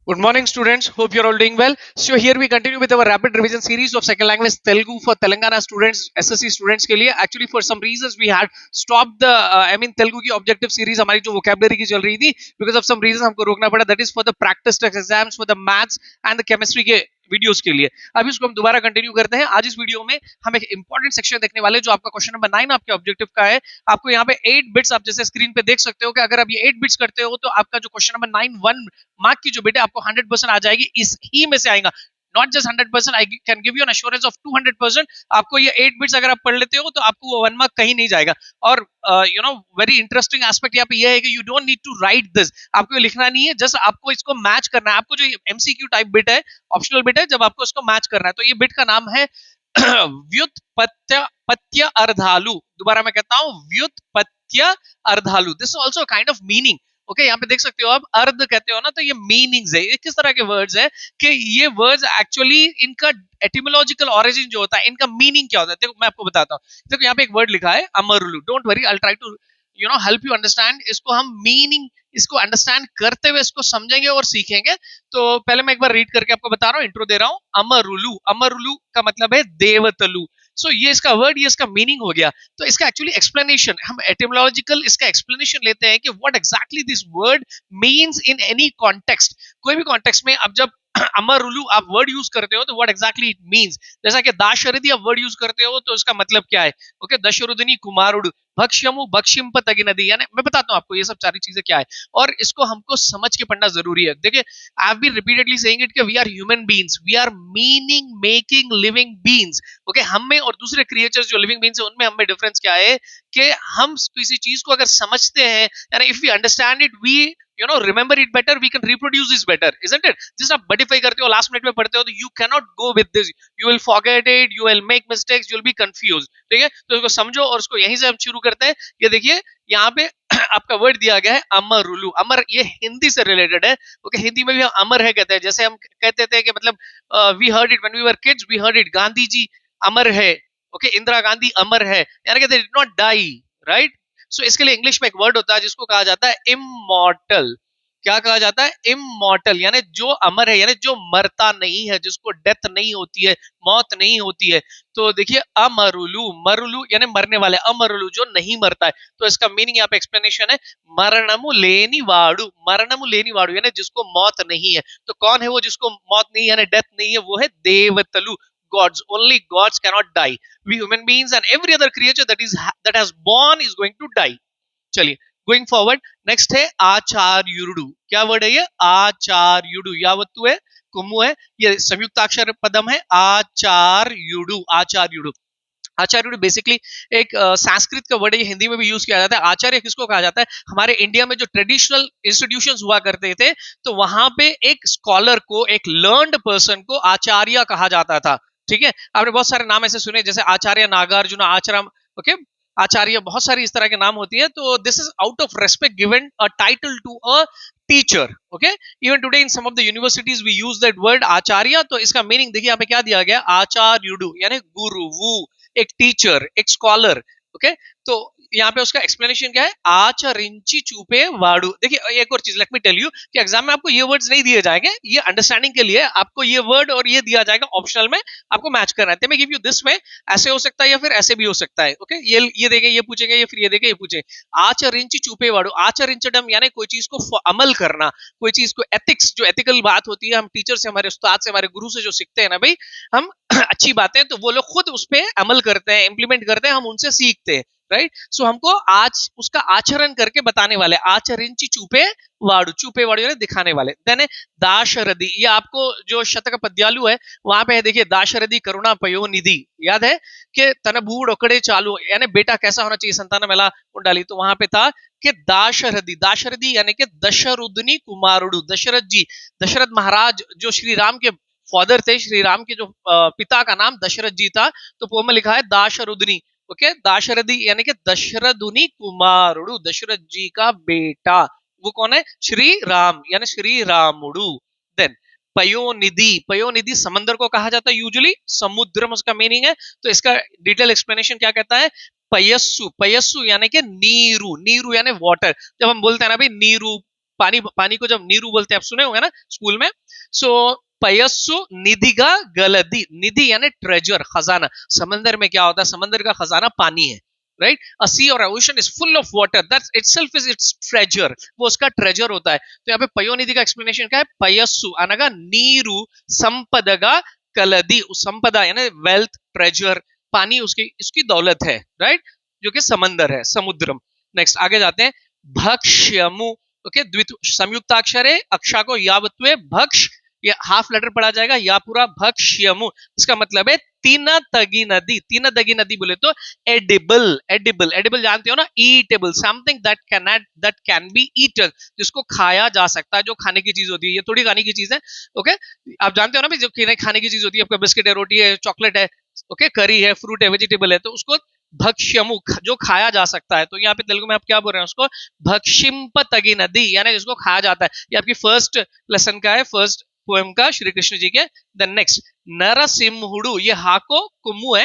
Good morning, students. Hope you're all doing well. So here we continue with our rapid revision series of second language Telugu for Telangana students, SSC students के लिए. Actually, for some reasons we had stopped the Telugu की objective series हमारी जो vocabulary की चल रही थी because of some reasons हमको रोकना पड़ा. That is for the practice test exams, for the maths and the chemistry के वीडियोस के लिए. अभी इसको हम दोबारा कंटिन्यू करते हैं. आज इस वीडियो में हम एक इंपॉर्टेंट सेक्शन देखने वाले जो आपका क्वेश्चन नंबर 9 आपके ऑब्जेक्टिव का है. आपको यहाँ पे 8 बिट्स आप जैसे स्क्रीन पे देख सकते हो कि अगर आप ये 8 बिट्स करते हो तो आपका जो क्वेश्चन नंबर 9 1 मार्क की जो बेटे आपको 100% आ जाएगी. इस ही में से आएगा. Not just 100%, I can give you N assurance of 200%. आपको ये 8 बिट्स अगर आप पढ़ लेते हो तो आपको वो 1 मार्क कहीं नहीं जाएगा. और वेरी इंटरेस्टिंग एस्पेक्ट यहाँ पे ये है कि you don't need to write this. आपको ये लिखना नहीं है, जस्ट आपको इसको मैच करना है. आपको जो एमसीक्यू टाइप बिट है, ऑप्शनल बिट है, जब आपको इसको मैच करना है तो ये बिट का नाम है व्युत्पत्त्य अर्धालु. दोबारा मैं कहता हूं, व्युत्पत्त्य अर्धालु. This is also kind of meaning. Okay, यहाँ पे देख सकते हो आप अर्ध कहते हो ना, तो ये मीनिंग्स है. ये किस तरह के वर्ड्स है कि ये वर्ड्स एक्चुअली इनका एटिमोलॉजिकल ओरिजिन जो होता है, इनका मीनिंग क्या होता है. देखो मैं आपको बताता हूँ. देखो यहाँ पे एक वर्ड लिखा है अमरुलु. Don't worry, I try to help you understand. इसको हम मीनिंग इसको अंडरस्टैंड करते हुए इसको समझेंगे और सीखेंगे. तो पहले मैं एक बार रीड करके आपको बता रहा हूँ, इंट्रो दे रहा हूँ. अमरुलु, अमरुलु का मतलब है देवतलु. सो ये इसका वर्ड, ये इसका मीनिंग हो गया. तो इसका एक्चुअली एक्सप्लेनेशन, हम एटिमोलॉजिकल इसका एक्सप्लेनेशन लेते हैं कि what exactly this word means in any context. कोई भी कॉन्टेक्स्ट में अब जब अमरुलु आप वर्ड यूज करते हो तो व्हाट एग्जैक्टली इट मींस. जैसा कि दाशरथी आप वर्ड यूज करते हो तो इसका मतलब क्या है. ओके, दशरथनी कुमारुడు, भक्ष्यमु भक्षिम तगिनदी, यानी मैं बताता हूं आपको ये सब सारी चीजें क्या है और इसको हमको समझ के पढ़ना जरूरी है. देखिए, I have been repeatedly saying it कि we are human beings, we are meaning making living beings. Okay, हम में और दूसरे क्रिएचर्स जो लिविंग बीइंग्स है उनमें हमें डिफरेंस क्या है कि हम किसी चीज को अगर समझते हैं, यानी if we understand it, we remember it better, we can reproduce this better, isn't it. जिस आप बडिफाई करते हो, लास्ट मिनट में पढ़ते हो, तो you can not go with this. You will forget it, you will make mistakes, you will be confuse. ठीक है, तो इसको समझो और इसको यहीं से हम शुरू करते हैं. ये देखिए यहाँ पे आपका वर्ड दिया गया है अमरुलु. अमर ये हिंदी से रिलेटेड है. ओके, हिंदी में भी हम अमर है कहते हैं. जैसे हम कहते थे कि मतलब we heard it when we were kids, we heard it Gandhi ji अमर है. ओके, इंदिरा गांधी अमर है, यानी कि they did not die, right. So इसके लिए इंग्लिश में एक वर्ड होता है जिसको कहा जाता है इमॉर्टल. क्या कहा जाता है? इमॉर्टल, यानी जो अमर है, यानी जो मरता नहीं है, जिसको डेथ नहीं होती है, मौत नहीं होती है. तो देखिए अमरुलु, मरुलु यानी मरने वाले, अमरुलु जो नहीं मरता है. तो इसका मीनिंग यहाँ पे एक्सप्लेनेशन है मरणमु लेनी वाड़ू. मरणमु लेनी वाड़ू यानी जिसको मौत नहीं है. तो कौन है वो जिसको मौत नहीं है, यानी डेथ नहीं है? वो है देवतलु. Gods, only gods cannot die. We human beings and every other creature that has born is going to die. चलिए गोइंग फॉरवर्ड, नेक्स्ट है आचार्युडु. क्या वर्ड है ये? आचार्युडु. यावत्तु है, कुमु है, ये संयुक्ताक्षर पदम है. आचार्युडु, आचार्युडु. आचार्य बेसिकली एक संस्कृत का वर्ड है, हिंदी में भी यूज किया जाता है. आचार्य किसको कहा जाता है? हमारे इंडिया में जो ट्रेडिशनल इंस्टीट्यूशंस हुआ करते थे, तो वहां पे एक स्कॉलर को, एक लर्नड पर्सन को आचार्य कहा जाता था. ठीक है, आपने बहुत सारे नाम ऐसे सुने, जैसे आचार्य नागार्जुन, आचरम. ओके, आचार्य, बहुत सारी इस तरह के नाम होती है. तो this is out of respect given a title to a teacher. Okay, even today in some of the universities we use that word acharya. तो इसका मीनिंग देखिए यहाँ पे क्या दिया गया, आचार्युडु यानी गुरु, वो एक टीचर, एक स्कॉलर. ओके, तो यहाँ पे उसका एक्सप्लेनेशन क्या है? आचरिंची चूपे वाड़ू. देखिए एक और चीज लेट मी टेल यू कि एग्जाम में आपको ये वर्ड्स नहीं दिए जाएंगे, ये अंडरस्टैंडिंग के लिए आपको ये वर्ड और ये दिया जाएगा ऑप्शनल में, आपको मैच करना है. मैं गिव यू दिस में, ऐसे हो सकता है या फिर ऐसे भी हो सकता है. ओके, ये देंगे, ये पूछेंगे, ये फिर ये देंगे, ये पूछेंगे. आचरिंची चूपे वाड़ू, आचरिंचडम यानी कोई चीज को अमल करना, कोई चीज को एथिक्स, जो एथिकल बात होती है, हम टीचर से, हमारे उस्ताद से, हमारे गुरु से जो सीखते हैं ना भाई, हम अच्छी बातें, तो वो लोग खुद उस पर अमल करते हैं, इंप्लीमेंट करते हैं, हम उनसे सीखते हैं, राइट. सो हमको आज उसका आचरण करके बताने वाले. आचरिंची चूपे वाड़ू, चूपे वाड़ू यानी दिखाने वाले. देन दाशरथी, ये आपको जो शतक पद्यालु है वहां पे है, देखिए दाशरथी करुणा पयोनिधि. याद है कि तनबूड़ ओकड़े चालू, यानी बेटा कैसा होना चाहिए, संतान मेला कुंडाली. तो वहां पे था कि दाशरथी, दाशरथी यानी कि दशरथनी कुमारुडु, दशरथ जी, दशरथ महाराज जो श्री राम के फादर थे, श्री राम के जो पिता का नाम दशरथ जी था, तो पोम में लिखा है दाशरुदनी. ओके, दाशरथी यानी कि दशरथुनी कुमारुडु, दशरथ जी का बेटा. वो कौन है? श्री राम, यानी श्री रामुडु. देन पयोनिधि, पयोनिधि समंदर को कहा जाता है यूजुअली, समुद्रम उसका मीनिंग है. तो इसका डिटेल एक्सप्लेनेशन क्या कहता है? पयस्सु, पयस्सु यानी कि नीरू, नीरू यानी वाटर. जब हम बोलते हैं ना भाई नीरू पानी पानी को जब नीरू बोलते हैं, आप सुने होंगे ना स्कूल में. सो पयस्सु निधिगा गलदी, निधि यानी ट्रेजर, खजाना. समंदर में क्या होता है? समंदर का खजाना पानी है, राइट. अ सी और ocean is full of water, that itself is it's treasure, वो उसका ट्रेजर होता है. तो यहाँ पे पयोनिधि का एक्सप्लेनेशन क्या है? पयस्सु अनगा नीरू संपदगा कलदी, संपदा यानी वेल्थ, ट्रेजर, पानी उसकी इसकी दौलत है, राइट, जो कि समंदर है, समुद्रम. नेक्स्ट आगे जाते हैं. भक्ष्यमु, ओके, द्वित संयुक्ताक्षर है, अक्षा को यावत्वे, भक्ष ये हाफ लेटर पढ़ा जाएगा, या पूरा भक्ष्यमु. इसका मतलब है तीन तगी नदी. तीन तगी नदी बोले तो एडिबल, एडिबल, एडिबल जानते हो ना, eatable, something that can be eaten, जिसको खाया जा सकता है, जो खाने की चीज होती है. ये थोड़ी खाने की चीज है, ओके. आप जानते हो ना भी, जो खाने की चीज होती है, आपका बिस्किट है, रोटी है, चॉकलेट है, ओके, करी है, फ्रूट है, वेजिटेबल है, तो उसको भक्ष्यमु, जो खाया जा सकता है. तो यहाँ पे तेलुगु में आप क्या बोल रहे हैं? उसको भक्षिम्प तगी नदी, यानी जिसको खाया जाता है. ये आपकी फर्स्ट लेसन का है, फर्स्ट पोएम का, श्री कृष्ण जी के. देन नेक्स्ट नरसिम्हुडु, ये हा को कुमु है,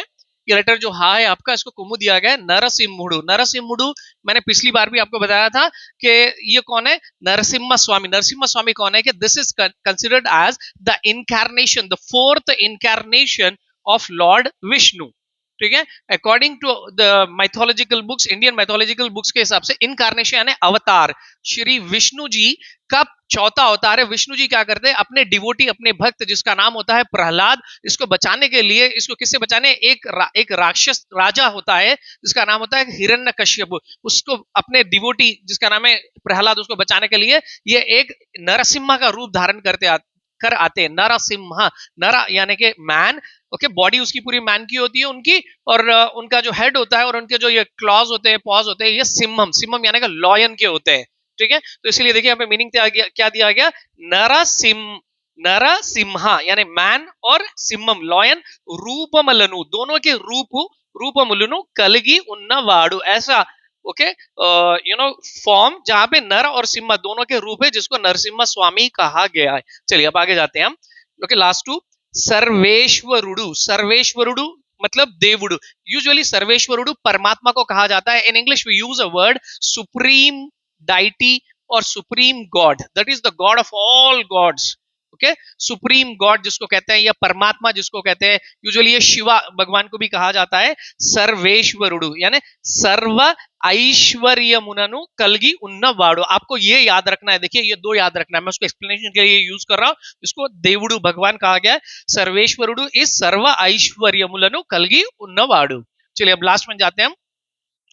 ये लेटर जो हा है आपका, इसको कुमु दिया गया है. नरसिम्हुडु, नरसिम्हुडु मैंने पिछली बार भी आपको बताया था कि ये कौन है? नरसिम्हा स्वामी. नरसिम्हा स्वामी कौन है? कि this is considered as the incarnation, the fourth incarnation of lord Vishnu. ठीक है, according to the mythological books, Indian mythological books के हिसाब से इनकारनेशन यानी अवतार, श्री विष्णु जी का चौथा अवतार है. विष्णु जी क्या करते हैं? अपने डिवोटी, अपने भक्त जिसका नाम होता है प्रहलाद, इसको बचाने के लिए, इसको किससे बचाने? एक राक्षस राजा होता है जिसका नाम होता है हिरण्यकश्यप, उसको अपने डिवोटी जिसका नाम है प्रहलाद, उसको बचाने के लिए ये एक नरसिम्हा का रूप धारण कर आते हैं. नरसिम्हा, नरा यानी कि मैन, ओके, बॉडी उसकी पूरी मैन की होती है उनकी, और उनका जो हेड होता है और उनके जो ये क्लॉज होते हैं, पॉज होते हैं, ये सिम्हम, सिम्हम यानी कि लॉयन के होते हैं. ठीक है, तो इसलिए देखिए यहाँ पे मीनिंग क्या दिया गया? नरसिम्हा यानी मैन, और सिम्हम लॉयन, रूपमलनु दोनों के रूपमलनु कलगी उन्नवाड़ु, ऐसा, ओके, फॉर्म जहां पे नर और सिम्हा दोनों के रूप है, जिसको नरसिम्हा स्वामी कहा गया है. चलिए अब आगे जाते हैं हम. ओके, लास्ट टू सर्वेश्वरुडु. सर्वेश्वरुडु मतलब देवुडु. यूजुअली सर्वेश्वरुडु परमात्मा को कहा जाता है. In English we use a word supreme deity और supreme god, that is the god of all gods. Okay, supreme god जिसको कहते हैं, या परमात्मा जिसको कहते हैं, यूजुअली ये शिवा भगवान को भी कहा जाता है. सर्वेश्वरुडु यानी सर्व ऐश्वर्य मुननु कलगी उन्नवाड़ु. आपको ये याद रखना है. देखिए ये दो याद रखना है, मैं उसको एक्सप्लेनेशन के लिए यूज कर रहा हूं. इसको देवुडु भगवान कहा गया है. सर्वेश्वरुडु इज सर्व ऐश्वर्य मुलनु कलगी उन्नवाड़ु. चलिए अब लास्ट में जाते हैं हम.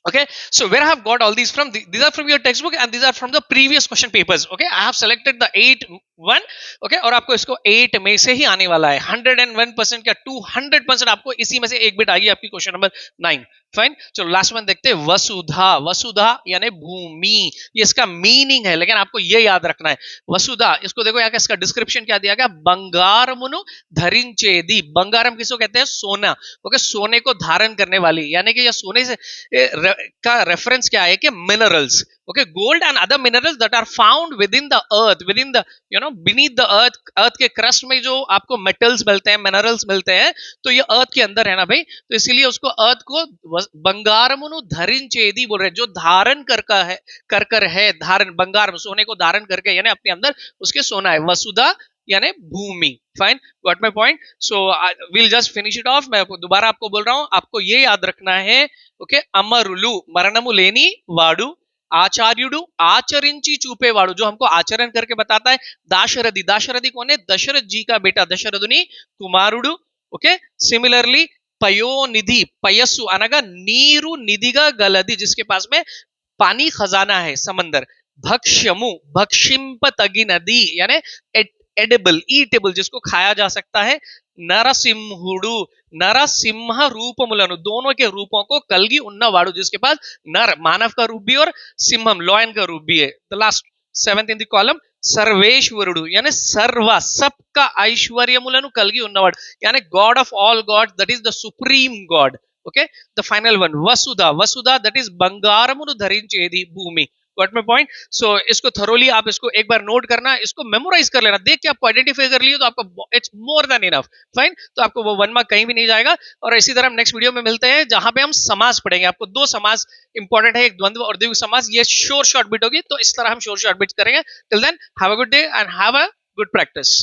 Okay, so where I have got all these from? These are from your textbook and these are from the previous question papers. Okay, I have selected the 8 1. Okay, और आपको इसको 8 में से ही आने वाला है. 101% क्या 200% आपको इसी में से एक बिट आएगी आपकी क्वेश्चन नंबर 9. फाइन, चलो लास्ट वन देखते हैं. वसुधा, वसुधा यानी भूमि, ये इसका मीनिंग है, लेकिन आपको ये याद रखना है. वसुधा, इसको देखो यहाँ इसका डिस्क्रिप्शन क्या दिया गया? बंगारमुनु धरिंचेदी. बंगारम किसको कहते हैं? सोना. ओके, सोने को धारण करने वाली, यानी कि ये सोने से का रेफरेंस क्या है? कि minerals. Okay, gold and other minerals that are found within the earth, within the beneath the earth. Earth के क्रस्ट में जो आपको मेटल्स मिलते हैं, मिनरल्स मिलते हैं, तो ये अर्थ के अंदर है ना भाई. तो इसीलिए उसको अर्थ को बंगारमुनु धरिंचेदी बोल रहे हैं, जो धारण कर है धारण, बंगार सोने को धारण करके, यानी अपने अंदर उसके सोना है. वसुधा यानी भूमि. Fine, got my point. So will just finish it off. मैं दोबारा आपको बोल रहा हूं, आपको ये याद रखना है. ओके, अमरुलु मरणमु लेनी वाडु, आचार्युडु आचरिंची चूपेवाड़ू, जो हमको आचरण करके बताता है. दाशरथी, दाशरथी कौन है? दशरथ जी का बेटा, दशरथुनी कुमारुडु. ओके, सिमिलरली पयोनिधि, पयस्सु अनगा नीरू निधिगा गलदी, जिसके पास में पानी खजाना है, समंदर. भक्ष्यमु भक्षिम्प तगी नदी यानी एडिबल, ईटेबल, जिसको खाया जा सकता है. नरसिम्हुडु नरसिम्हा रूपमुलनु, दोनों के रूपों को कलगी उन्नवाड़ु, जिसके पास नर मानव का रूप भी और सिम्हम लॉयन का रूप भी है. The last 7th in the column सर्वेश्वरुडु यानी सर्वा, सबका ऐश्वर्य मुलनु कलगी उन्नवाड़, यानी god of all god, that is the supreme god. Okay, the final one वसुधा, वसुधा दैट इज बंगारमुनु धरिंचेदी भूमि. Got my point? सो इसको थरोली आप इसको एक बार नोट करना, इसको मेमोराइज कर लेना, देख के आपको आइडेंटिफाई कर लियो तो आपको it's more than enough, fine. तो आपको वो 1 मार्क कहीं भी नहीं जाएगा। और इसी तरह हम नेक्स्ट वीडियो में मिलते हैं जहां पे हम समास पढ़ेंगे। आपको 2 समास इंपॉर्टेंट है, एक द्वंद्व और द्विगु समास। ये शोर शॉर्ट बिट होगी, तो इस तरह हम शोर शॉर्ट बिट करेंगे। Till then have a good day and have a good practice.